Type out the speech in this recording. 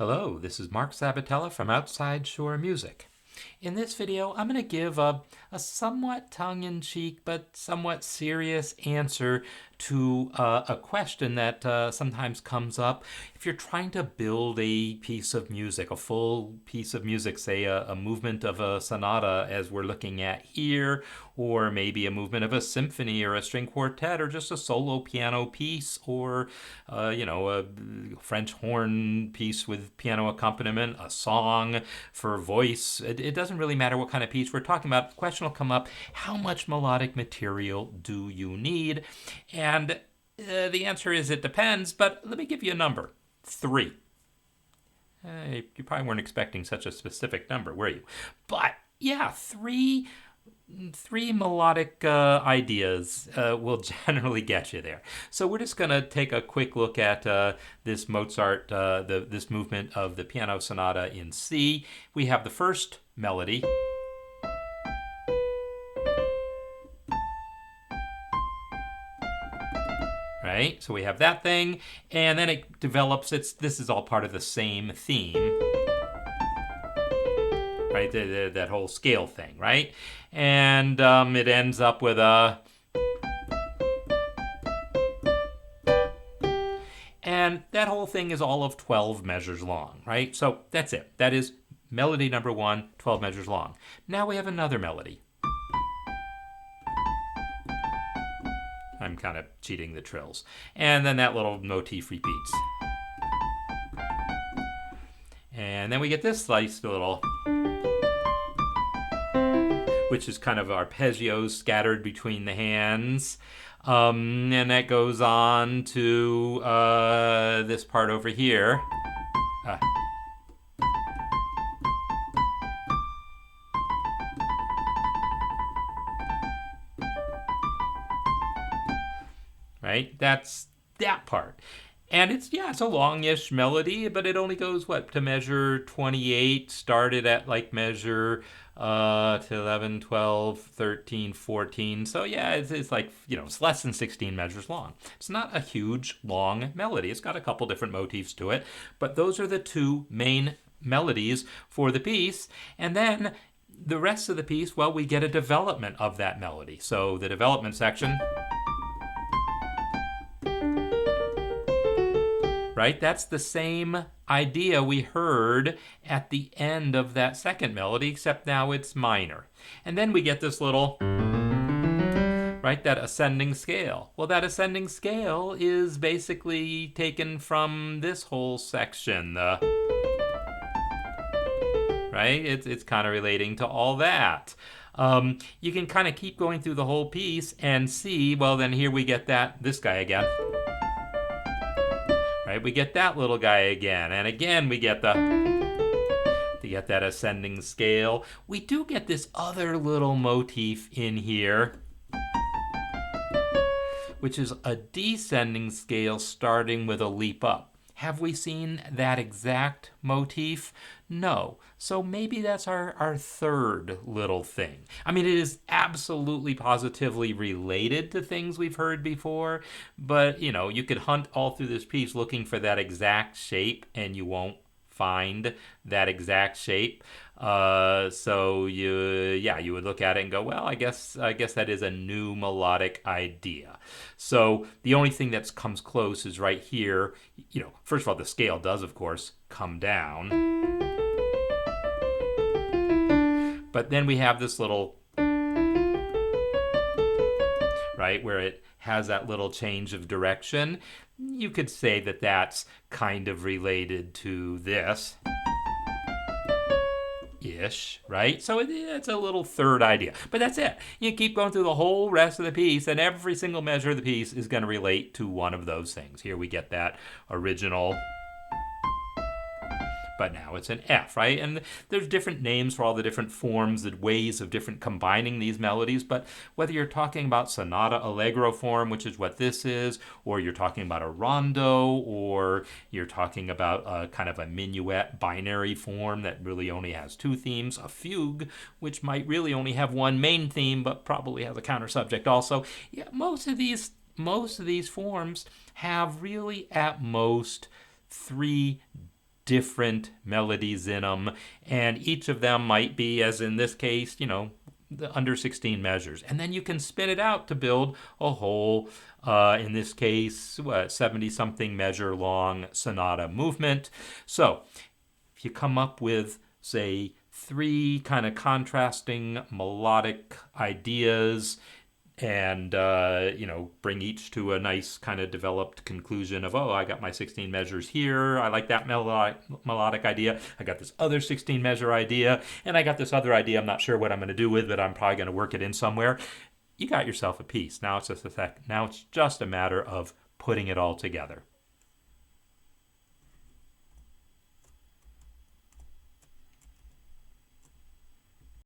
Hello, this is Mark Sabatella from Outside Shore Music. In this video, I'm going to give a somewhat tongue-in-cheek but somewhat serious answer to a question that sometimes comes up. If you're trying to build a piece of music, a full piece of music, say a movement of a sonata as we're looking at here, or maybe a movement of a symphony or a string quartet or just a solo piano piece or, a French horn piece with piano accompaniment, a song for voice. It doesn't really matter what kind of piece we're talking about. The question will come up, how much melodic material do you need? And the answer is it depends, but let me give you a number. 3. You probably weren't expecting such a specific number, were you? But yeah, three melodic ideas will generally get you there. So we're just going to take a quick look at this Mozart, this movement of the piano sonata in C. We have the first melody. Right? So we have that thing, and then it develops, this is all part of the same theme. Right? That whole scale thing, right? And it ends up with a... And that whole thing is all of 12 measures long, right? So that's it. That is melody number 1, 12 measures long. Now we have another melody. I'm kind of cheating the trills. And then that little motif repeats. And then we get this nice little, which is kind of arpeggios scattered between the hands. And that goes on to this part over here. Right? That's that part. And it's a longish melody, but it only goes, to measure 28, started at like measure to 11, 12, 13, 14. So yeah, it's like, it's less than 16 measures long. It's not a huge, long melody. It's got a couple different motifs to it, but those are the two main melodies for the piece. And then the rest of the piece, we get a development of that melody. So the development section... Right? That's the same idea we heard at the end of that second melody, except now it's minor. And then we get this little, right, that ascending scale. Well, that ascending scale is basically taken from this whole section. Right? It's kind of relating to all that. You can kind of keep going through the whole piece and see, then here we get this guy again. Right? We get that little guy again, and again we get that ascending scale. We do get this other little motif in here, which is a descending scale starting with a leap up. Have we seen that exact motif? No. So maybe that's our third little thing. I mean, it is absolutely positively related to things we've heard before, but, you could hunt all through this piece looking for that exact shape, and you won't find that exact shape. So you would look at it and go, I guess that is a new melodic idea. So the only thing that comes close is right here. First of all, the scale does, of course, come down. But then we have this little, right, where it has that little change of direction. You could say that that's kind of related to this. Ish, right? So it's a little third idea. But that's it. You keep going through the whole rest of the piece, and every single measure of the piece is going to relate to one of those things. Here we get that original, but now it's an F, right? And there's different names for all the different forms and ways of different combining these melodies, but whether you're talking about sonata allegro form, which is what this is, or you're talking about a rondo, or you're talking about a kind of a minuet binary form that really only has 2 themes, a fugue, which might really only have one main theme, but probably has a counter subject also. Yeah, most of these forms have really at most 3 different melodies in them, and each of them might be, as in this case, the under 16 measures. And then you can spin it out to build a whole, in this case, 70 something measure long sonata movement. So if you come up with, say, 3 kind of contrasting melodic ideas, and bring each to a nice kind of developed conclusion of, oh, I got my 16 measures here, I like that melodic idea, I got this other 16 measure idea, and I got this other idea I'm not sure what I'm going to do with, but I'm probably going to work it in somewhere. You got yourself a piece. Now it's just a matter of putting it all together.